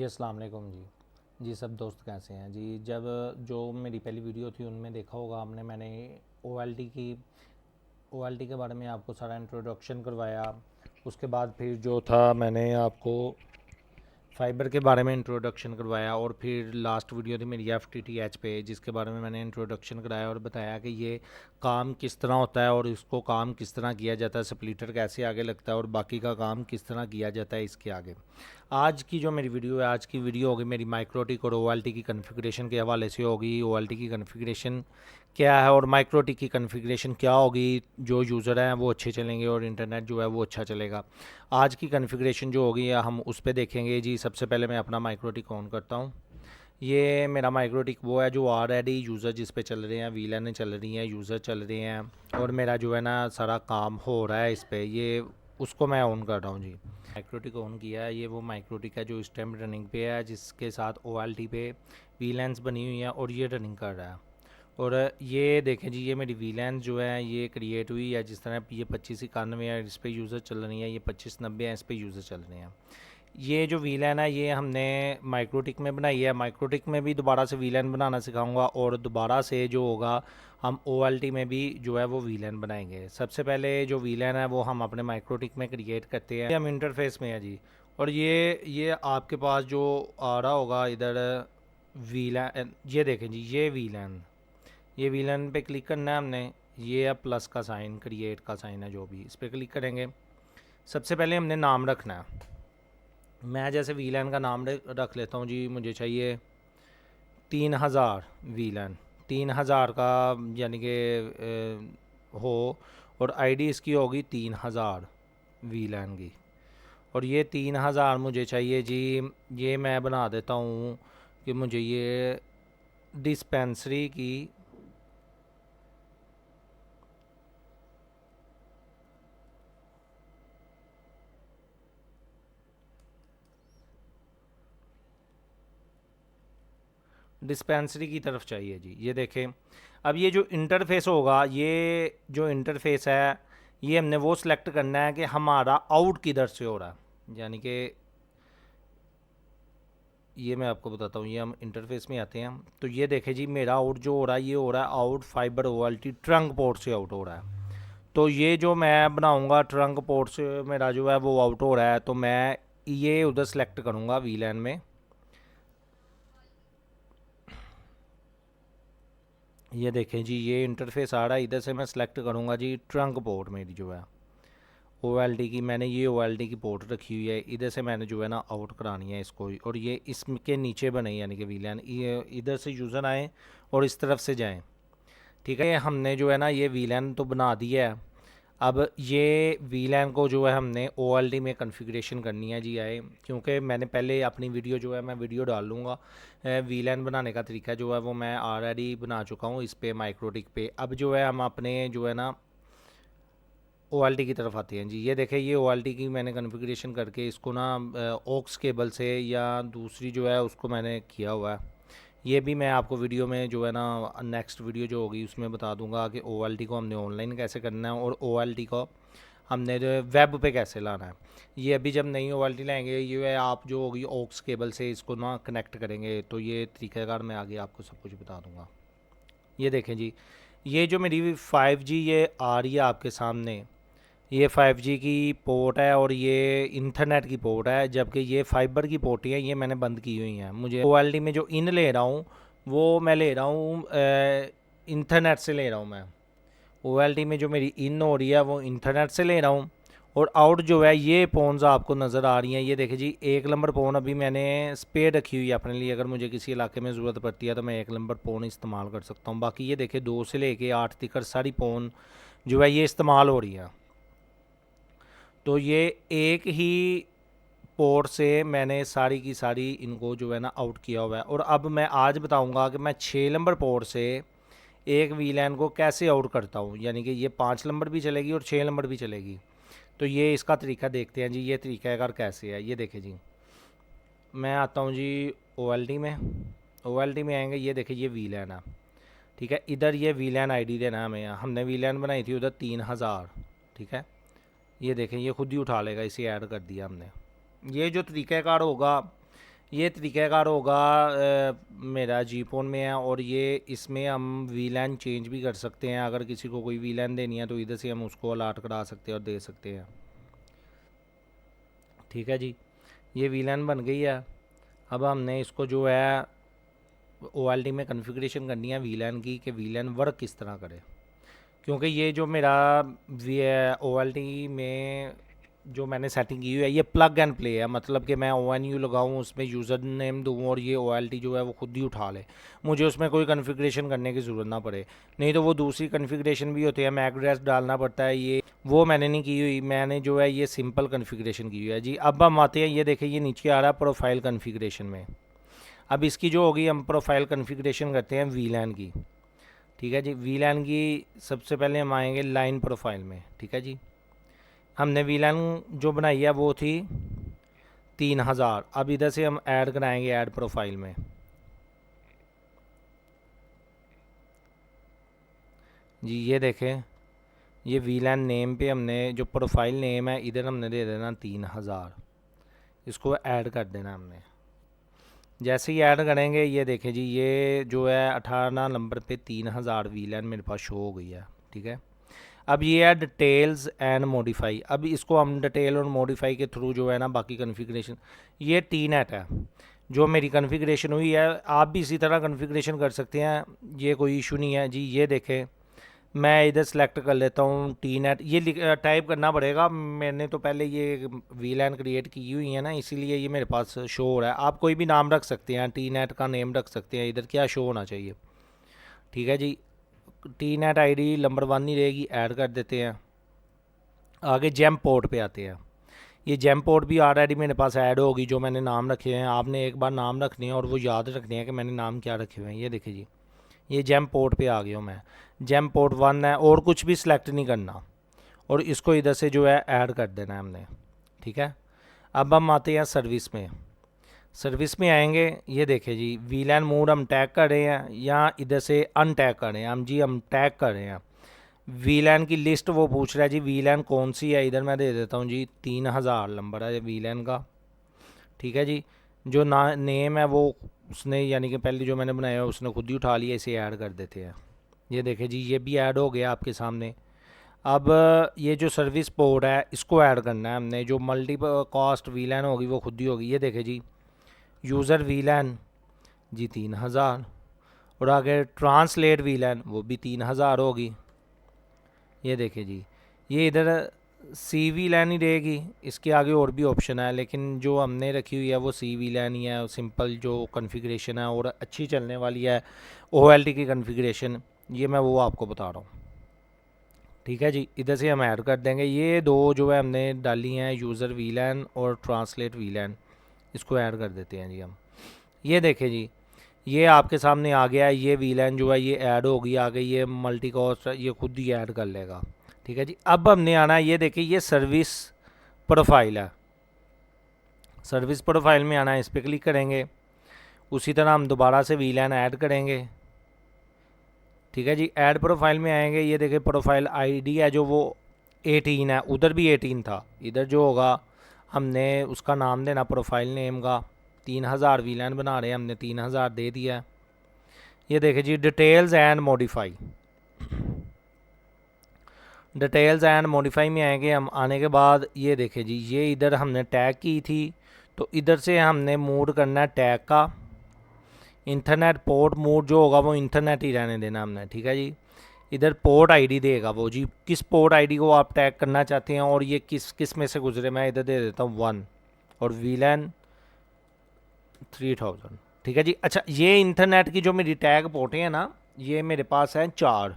अस्सलाम वालेकुम जी। सब दोस्त कैसे हैं जी। जब जो मेरी पहली वीडियो थी उनमें देखा होगा आपने, मैंने ओ के बारे में आपको सारा इंट्रोडक्शन करवाया। उसके बाद फिर जो था मैंने आपको फ़ाइबर के बारे में इंट्रोडक्शन करवाया, और फिर लास्ट वीडियो थी मेरी FTTH पे, जिसके बारे में मैंने इंट्रोडक्शन कराया और बताया कि ये काम किस तरह होता है और इसको काम किस तरह किया जाता है, स्प्लिटर कैसे आगे लगता है और बाकी का काम किस तरह किया जाता है इसके आगे। आज की जो मेरी वीडियो है, आज की वीडियो होगी मेरी माइक्रोटिक और OLT की कन्फिग्रेशन के हवाले से होगी। OLT की कन्फिग्रेशन क्या है और माइक्रोटिक की कन्फिग्रेशन क्या होगी, जो यूज़र हैं वो अच्छे चलेंगे और इंटरनेट जो है वो अच्छा चलेगा। आज की कन्फिग्रेशन जो होगी हम उस पर देखेंगे जी। सबसे पहले मैं अपना माइक्रोटिक ऑन करता हूँ। ये मेरा माइक्रोटिक वो है जो ऑलरेडी यूज़र जिस पे चल रहे हैं, वीलैन चल रही हैं, यूज़र चल रहे हैं, और मेरा जो है ना सारा काम हो रहा है इस पर। ये उसको मैं ऑन कर रहा हूँ जी। माइक्रोटिक ऑन किया है। ये वो माइक्रोटिक है जो इस टाइम रनिंग पे है, जिसके साथ OLT पे वीलैंस बनी हुई हैं और ये रनिंग कर रहा है। और ये देखें जी, ये मेरी वीलैन जो है ये क्रिएट हुई है। जिस तरह ये 2591 है, इस पर यूज़र चल रही है, ये 2590 है, इस पर यूज़र चल रहे हैं। ये जो वीलैन है ये हमने माइक्रोटिक में बनाई है। माइक्रोटिक में भी दोबारा से वीलैन बनाना सिखाऊंगा, और दोबारा से जो होगा हम OLT में भी जो है वो वीलैन बनाएंगे। सबसे पहले जो वीलैन है वो हम अपने माइक्रोटिक में क्रिएट करते हैं। हम इंटरफेस में है जी, और ये आपके पास जो आ रहा होगा इधर वीलैन, ये देखें जी, ये वीलन पे क्लिक करना है हमने। ये है प्लस का साइन, क्रिएट का साइन है जो भी, इस पर क्लिक करेंगे। सबसे पहले हमने नाम रखना है। मैं जैसे वीलन का नाम रख लेता हूँ जी। मुझे चाहिए 3000 वीलन, 3000 का यानी कि हो, और आईडी इसकी होगी 3000 वीलन की। और ये 3000 मुझे चाहिए जी। ये मैं बना देता हूँ कि मुझे ये डिस्पेंसरी की डिस्पेंसरी की तरफ चाहिए जी। ये देखें, अब ये जो इंटरफेस होगा, ये जो इंटरफेस है ये हमने वो सिलेक्ट करना है कि हमारा आउट किधर से हो रहा है। यानी कि ये मैं आपको बताता हूँ। ये हम इंटरफेस में आते हैं तो ये देखें जी, मेरा आउट जो हो रहा है ये हो रहा है out fibre OLT trunk port से आउट हो रहा है। तो ये जो मैं बनाऊँगा ट्रंक पोर्ट से मेरा जो है वो आउट हो रहा है, तो मैं ये उधर सेलेक्ट करूँगा वीलैन में। ये देखें जी, ये इंटरफेस आ रहा है, इधर से मैं सेलेक्ट करूँगा जी ट्रंक पोर्ट। मेरी जो है OLT की, मैंने ये OLT की पोर्ट रखी हुई है, इधर से मैंने जो है ना आउट करानी है इसको। और ये इसके नीचे बने यानी कि वीलैन, ये इधर से यूज़र आएँ और इस तरफ से जाएँ। ठीक है, हमने जो है ना ये वीलैन तो बना दिया है। अब ये वीलैन को जो है हमने OLT में कॉन्फ़िगरेशन करनी है जी। आए, क्योंकि मैंने पहले अपनी वीडियो जो है मैं वीडियो डाल लूँगा वीलैन बनाने का तरीका जो है वो मैं ऑलरेडी बना चुका हूँ इस पे माइक्रोटिक पे। अब जो है हम अपने जो है ना OLT की तरफ आते हैं जी। ये देखें, ये OLT की मैंने कॉन्फ़िगरेशन करके इसको ना ऑक्स केबल से या दूसरी जो है उसको मैंने किया हुआ है। ये भी मैं आपको वीडियो में जो है ना नेक्स्ट वीडियो जो होगी उसमें बता दूंगा कि OLT को हमने ऑनलाइन कैसे करना है और OLT को हमने जो वेब पे कैसे लाना है। ये अभी जब नई OLT लाएंगे, ये है आप जो होगी ऑक्स केबल से इसको ना कनेक्ट करेंगे, तो ये तरीक़ाकार मैं आगे आपको सब कुछ बता दूंगा। ये देखें जी, ये जो मेरी 5G ये आ रही है आपके सामने, ये 5G की पोर्ट है और ये इंटरनेट की पोर्ट है, जबकि ये फाइबर की पोर्ट है, ये मैंने बंद की हुई हैं। मुझे OLT में जो इन ले रहा हूँ वो मैं ले रहा हूँ इंटरनेट से ले रहा हूँ। मैं OLT में जो मेरी इन हो रही है वो इंटरनेट से ले रहा हूँ, और आउट जो है ये फ़ोन्स आपको नज़र आ रही हैं। ये देखिए जी, 1 नंबर फ़ोन अभी मैंने स्पेयर रखी हुई है अपने लिए, अगर मुझे किसी इलाके में ज़रूरत पड़ती है तो मैं 1 नंबर फ़ोन इस्तेमाल कर सकता हूँ। बाकी ये देखिए 2 से लेके 8 तक सारी फ़ोन जो है ये इस्तेमाल हो रही है। तो ये एक ही पोर्ट से मैंने सारी की सारी इनको जो है ना आउट किया हुआ है। और अब मैं आज बताऊंगा कि मैं 6 नंबर पोर्ट से एक वीलैन को कैसे आउट करता हूँ, यानी कि ये 5 नंबर भी चलेगी और 6 नंबर भी चलेगी। तो ये इसका तरीका देखते हैं जी। ये तरीक़ाकार कैसे है, ये देखें जी। मैं आता हूँ जी OLT में आएंगे। ये देखिए, ये वीलैन है, ठीक है। इधर ये वीलैन आईडी देना है हमें। हमने वीलैन बनाई थी उधर 3000, ठीक है। ये देखें, ये खुद ही उठा लेगा, इसे ऐड कर दिया हमने। ये जो तरीक़ाकार होगा ये तरीक़ाकार होगा मेरा जीपोन में है, और ये इसमें हम वीलैन चेंज भी कर सकते हैं। अगर किसी को कोई वीलैन देनी है तो इधर से हम उसको अलाट करा सकते हैं और दे सकते हैं। ठीक है जी, ये वीलैन बन गई है। अब हमने इसको जो है OLT में कॉन्फ़िगरेशन करनी है वीलैन की, कि वीलैन वर्क किस तरह करे। क्योंकि ये जो मेरा OLT में जो मैंने सेटिंग की हुई है ये प्लग एंड प्ले है, मतलब कि मैं ONU लगाऊँ, उसमें यूज़र नेम दूँ और ये OLT जो है वो खुद ही उठा ले, मुझे उसमें कोई कॉन्फ़िगरेशन करने की ज़रूरत ना पड़े। नहीं तो वो दूसरी कॉन्फ़िगरेशन भी होती है, मैक एड्रेस डालना पड़ता है, ये वो मैंने नहीं की हुई। मैंने जो है ये सिंपल कॉन्फ़िगरेशन की हुई है जी। अब हम आते हैं, ये देखिए ये नीचे आ रहा है प्रोफाइल कॉन्फ़िगरेशन में। अब इसकी जो होगी, हम प्रोफाइल कॉन्फ़िगरेशन करते हैं वीलैन की। ठीक है जी, वीलैन की सबसे पहले हम आएंगे लाइन प्रोफाइल में। ठीक है जी, हमने वीलैन जो बनाई है वो थी 3000। अब इधर से हम ऐड कराएंगे ऐड प्रोफाइल में। जी ये देखें, ये वीलैन नेम पे हमने जो प्रोफाइल नेम है इधर हमने दे देना 3000, इसको ऐड कर देना हमने। जैसे ही ऐड करेंगे ये देखें जी, ये जो है 18 नंबर पे 3000 वीलैन मेरे पास शो हो गई है। ठीक है, अब ये है डिटेल्स एंड मॉडिफाई। अब इसको हम डिटेल और मॉडिफाई के थ्रू जो है ना बाकी कॉन्फ़िगरेशन, ये टीनेट है जो मेरी कॉन्फ़िगरेशन हुई है। आप भी इसी तरह कॉन्फ़िगरेशन कर सकते हैं, ये कोई इशू नहीं है जी। ये देखें, मैं इधर सेलेक्ट कर लेता हूँ टीनेट, ये टाइप करना पड़ेगा, मैंने तो पहले ये वीलैन क्रिएट की हुई है ना, इसीलिए ये मेरे पास शो हो रहा है। आप कोई भी नाम रख सकते हैं, टीनेट का नेम रख सकते हैं, इधर क्या शो होना चाहिए। ठीक है जी, टीनेट आईडी नंबर 1 ही रहेगी, ऐड कर देते हैं। आगे जेम पोर्ट पे आते हैं। ये जेम पोर्ट भी ऑलरेडी मेरे पास ऐड होगी, जो मैंने नाम रखे हैं। आपने एक बार नाम रखने हैं और वो याद रखने हैं कि मैंने नाम क्या रखे हुए हैं। ये देखिए जी, ये जेम पोर्ट पे आ गया हूँ मैं, जेम पोर्ट 1 है, और कुछ भी सिलेक्ट नहीं करना, और इसको इधर से जो है ऐड कर देना है हमने। ठीक है, अब हम आते हैं सर्विस में। सर्विस में आएंगे, ये देखें जी, वीलैन मोड हम टैग कर रहे हैं या इधर से अनटैग कर रहे हैं। हम जी हम टैग कर रहे हैं। वीलैन की लिस्ट वो पूछ रहा है जी, वीलैन कौन सी है, इधर मैं दे देता हूँ जी 3000 नंबर है वीलैन का। ठीक है जी, जो ना नेम है वो उसने, यानी कि पहले जो मैंने बनाया है उसने खुद ही उठा लिया, इसे ऐड कर देते हैं। ये देखें जी, ये भी ऐड हो गया आपके सामने। अब ये जो सर्विस पोर्ट है इसको ऐड करना है हमने, जो मल्टी कॉस्ट वीलैन होगी वो खुद ही होगी। ये देखें जी, यूज़र वीलैन जी 3000, और आगे ट्रांसलेट वीलैन वो भी 3000 होगी। ये देखिए जी, ये इधर सी वी लैन ही रहेगी, इसके आगे और भी ऑप्शन है, लेकिन जो हमने रखी हुई है वो सी वी लैन ही है। सिंपल जो कॉन्फ़िगरेशन है और अच्छी चलने वाली है OLT की कॉन्फ़िगरेशन, ये मैं वो आपको बता रहा हूँ। ठीक है जी, इधर से हम ऐड कर देंगे ये दो जो है हमने डाली हैं, यूज़र वी लैन और ट्रांसलेट वी लैन, इसको ऐड कर देते हैं जी हम। ये देखें जी, ये आपके सामने आ गया है, ये वीलैन जो है ये ऐड होगी आगे, ये मल्टी कॉस्ट ये खुद ही ऐड कर लेगा। ठीक है जी, अब हमने आना है, ये देखिए ये सर्विस प्रोफाइल है। सर्विस प्रोफाइल में आना है, इस पर क्लिक करेंगे। उसी तरह हम दोबारा से वीलैन ऐड करेंगे। ठीक है जी, ऐड प्रोफाइल में आएंगे, ये देखिए प्रोफाइल आईडी है जो वो 18 है, उधर भी 18 था। इधर जो होगा हमने उसका नाम देना प्रोफाइल नेम का। 3000 वीलैन बना रहे हैं, हमने 3000 दे दिया। ये देखिए जी, details and modify. Details and modify में आएंगे हम, आने के बाद ये देखें जी, ये इधर हमने टैग की थी, तो इधर से हमने मोड करना है टैग का। इंटरनेट पोर्ट मोड जो होगा वो इंटरनेट ही रहने देना हमने। ठीक है जी, इधर पोर्ट आईडी देगा वो जी, किस पोर्ट आईडी को आप टैग करना चाहते हैं और ये किस किस में से गुजरे, मैं इधर दे देता हूँ 1 और वीलैन 3000। ठीक है जी, अच्छा ये इंटरनेट की जो मेरी टैग पोर्टें हैं ना, ये मेरे पास हैं 4,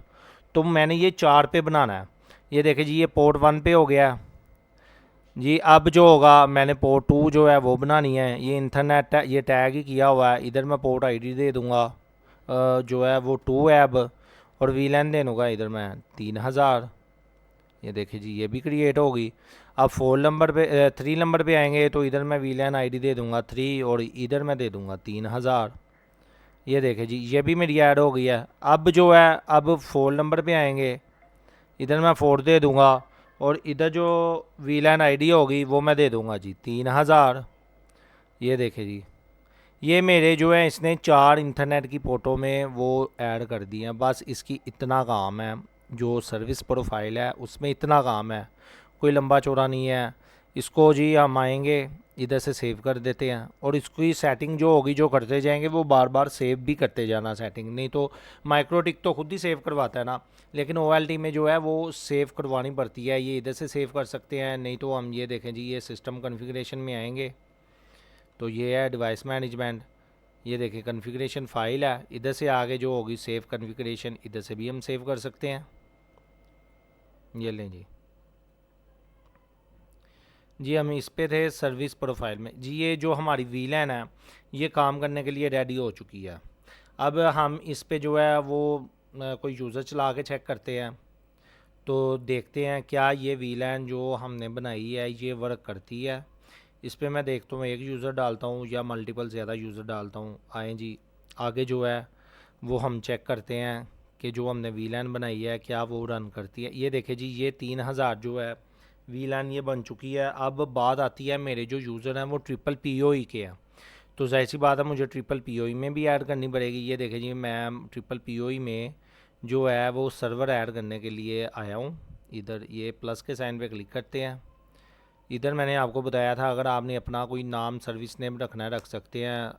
तो मैंने ये 4 पे बनाना है। ये देखें जी, ये पोर्ट 1 पे हो गया जी। अब जो होगा मैंने पोर्ट 2 जो है वो बनानी है, ये इंटरनेट ये टैग ही किया हुआ है, इधर मैं पोर्ट आईडी दे दूँगा जो है वो 2 है अब, और वीलैन दे दूँगा इधर मैं 3000। ये देखिए जी, ये भी क्रिएट होगी। अब 4 नंबर पे 3 नंबर पे आएंगे, तो इधर मैं वीलैन आईडी दे दूँगा 3 और इधर मैं दे दूँगा 3000। ये देखें जी, ये भी मेरी ऐड हो गई है। अब जो है अब 4 नंबर पे आएंगे, इधर मैं 4 दे दूँगा, और इधर जो वीलैन आईडी होगी वो मैं दे दूँगा जी 3000। ये देखें जी, ये मेरे जो है इसने 4 इंटरनेट की फ़ोटो में वो ऐड कर दी हैं, बस इसकी इतना काम है। जो सर्विस प्रोफाइल है उसमें इतना काम है, कोई लंबा चौड़ा नहीं है। इसको जी हम आएंगे, इधर से सेव कर देते हैं, और इसकी सेटिंग जो होगी जो करते जाएंगे वो बार बार सेव भी करते जाना सेटिंग, नहीं तो माइक्रोटिक तो खुद ही सेव करवाता है ना, लेकिन ओ में जो है वो सेव करवानी पड़ती है। ये इधर से सेव कर सकते हैं, नहीं तो हम ये देखें जी, ये सिस्टम कॉन्फ़िगरेशन में आएंगे तो ये है डिवाइस मैनेजमेंट, ये देखिए कॉन्फ़िगरेशन फ़ाइल है, इधर से आगे जो होगी सेव कॉन्फ़िगरेशन, इधर से भी हम सेव कर सकते हैं। ये लें जी, हम इस पे थे सर्विस प्रोफाइल में जी। ये जो हमारी वीलैन है ये काम करने के लिए रेडी हो चुकी है। अब हम इस पे जो है वो कोई यूज़र चला के चेक करते हैं, तो देखते हैं क्या ये वीलैन जो हमने बनाई है ये वर्क करती है। इस पे मैं देखता हूँ एक यूज़र डालता हूँ या मल्टीपल ज़्यादा यूज़र डालता हूँ। आए जी, आगे जो है वो हम चेक करते हैं कि जो हमने वीलैन बनाई है क्या वो रन करती है। ये देखे जी, ये 3000 जो है वीलैन ये बन चुकी है। अब बात आती है मेरे जो यूज़र हैं वो ट्रिपल PoE के हैं, तो जाहिर सी बात है मुझे ट्रिपल PoE में भी ऐड करनी पड़ेगी। ये देखे जी, मैं ट्रिपल PoE में जो है वो सर्वर ऐड करने के लिए आया हूँ। इधर ये प्लस के साइन पे क्लिक करते हैं। इधर मैंने आपको बताया था अगर आपने अपना कोई नाम सर्विस नेम रखना है रख सकते हैं,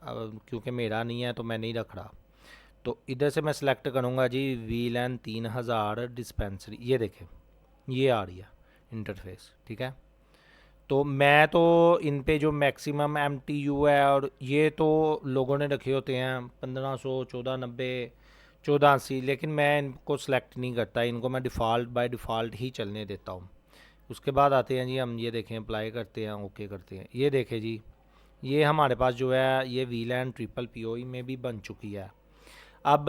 क्योंकि मेरा नहीं है तो मैं नहीं रख रहा। तो इधर से मैं सेलेक्ट करूँगा जी वीलैन 3000 डिस्पेंसरी। ये देखें ये आ रही है इंटरफेस, ठीक है। तो मैं तो इन पे जो मैक्सिमम MTU है, और ये तो लोगों ने रखे होते हैं 1500, 1490, 1480, लेकिन मैं इनको सेलेक्ट नहीं करता, इनको मैं डिफ़ॉल्ट बाय डिफ़ॉल्ट ही चलने देता हूँ। उसके बाद आते हैं जी, हम ये देखें अप्लाई करते हैं, ओके करते हैं। ये देखें जी, ये हमारे पास जो है ये वीलैन ट्रिपल PoE में भी बन चुकी है। अब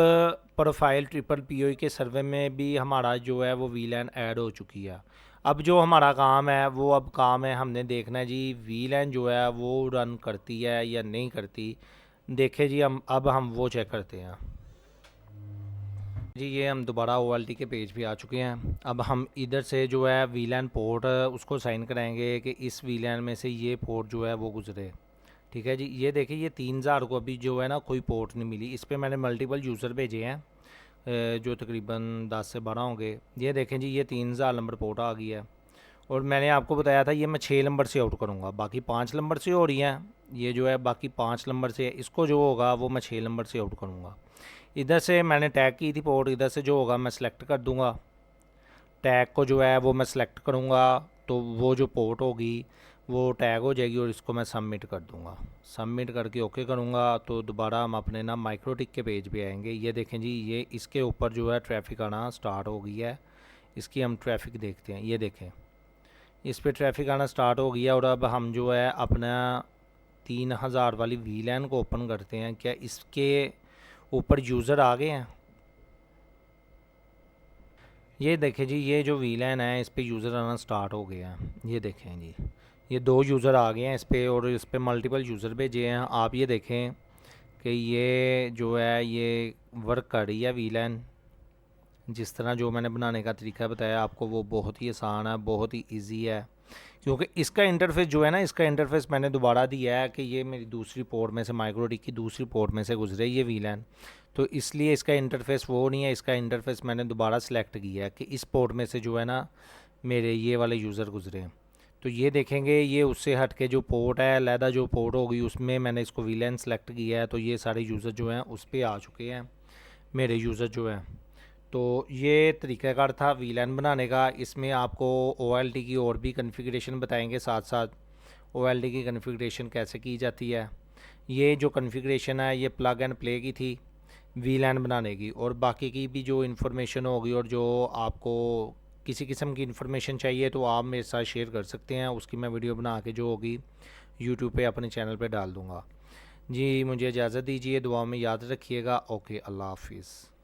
प्रोफाइल ट्रिपल PoE के सर्वे में भी हमारा जो है वो वीलैन ऐड हो चुकी है। अब जो हमारा काम है वो अब काम है हमने देखना है जी वीलैन जो है वो रन करती है या नहीं करती। देखें जी, हम वो चेक करते हैं जी। ये हम दोबारा OLT के पेज पे आ चुके हैं। अब हम इधर से जो है वीलैन पोर्ट उसको साइन कराएंगे कि इस वीलैन में से ये पोर्ट जो है वो गुजरे, ठीक है जी। ये देखिए ये 3000 को अभी जो है ना कोई पोर्ट नहीं मिली। इस पर मैंने मल्टीपल यूज़र भेजे हैं जो तकरीबन 10 से 12 होंगे। ये देखें जी, ये 3000 नंबर पोर्ट आ गई है, और मैंने आपको बताया था ये मैं 6 नंबर से आउट करूँगा, बाकी 5 नंबर से हो रही हैं। ये जो है बाकी 5 नंबर से, इसको जो होगा वो मैं 6 नंबर से आउट करूँगा। इधर से मैंने टैग की थी पोर्ट, इधर से जो होगा मैं सेलेक्ट कर दूँगा टैग को, जो है वो मैं सेलेक्ट करूँगा, तो वो जो पोर्ट होगी वो टैग हो जाएगी, और इसको मैं सबमिट कर दूँगा। सबमिट करके ओके करूँगा तो दोबारा हम अपने ना माइक्रोटिक के पेज पे आएंगे। ये देखें जी, ये इसके ऊपर जो है ट्रैफिक आना स्टार्ट हो गई है। इसकी हम ट्रैफिक देखते हैं। ये देखें इस पर ट्रैफिक आना स्टार्ट हो गया, और अब हम जो है अपना 3000 वाली वीलैन को ओपन करते हैं। क्या इसके ऊपर यूज़र आ गए हैं? ये देखें जी, ये जो वीलैन है इस पे यूज़र आना स्टार्ट हो गया है। ये देखें जी, ये 2 यूज़र आ गए हैं इस पे, और इस पे मल्टीपल यूज़र भेजे हैं। आप ये देखें कि ये जो है ये वर्क कर रही है वीलैन। जिस तरह जो मैंने बनाने का तरीका बताया आपको वो बहुत ही आसान है, बहुत ही इजी है, क्योंकि इसका इंटरफेस जो है ना, इसका इंटरफेस मैंने दोबारा दिया है कि ये मेरी दूसरी पोर्ट में से, माइक्रोटिक की दूसरी पोर्ट में से गुजरे ये वीलैन, तो इसलिए इसका इंटरफेस वो नहीं है। इसका इंटरफेस मैंने दोबारा सेलेक्ट किया है कि इस पोर्ट में से जो है ना मेरे ये वाले यूज़र गुजरे। तो ये देखेंगे ये उससे हट के जो पोर्ट है, अलहदा जो पोर्ट होगी उसमें मैंने इसको वीलैन सेलेक्ट किया है, तो ये सारे यूज़र जो हैं उस पर आ चुके हैं मेरे यूज़र जो हैं। तो ये तरीक़ाकार था वीलैन बनाने का। इसमें आपको OLT की और भी कॉन्फ़िगरेशन बताएंगे, साथ साथ OLT की कॉन्फ़िगरेशन कैसे की जाती है। ये जो कॉन्फ़िगरेशन है ये प्लग एंड प्ले की थी वीलैन बनाने की, और बाकी की भी जो इन्फॉर्मेशन होगी और जो आपको किसी किस्म की इन्फॉर्मेशन चाहिए तो आप मेरे साथ शेयर कर सकते हैं। उसकी मैं वीडियो बना के जो होगी यूट्यूब पे अपने चैनल पे डाल दूँगा। जी मुझे इजाज़त दीजिए, दुआ में याद रखिएगा। ओके, अल्लाह हाफिज़।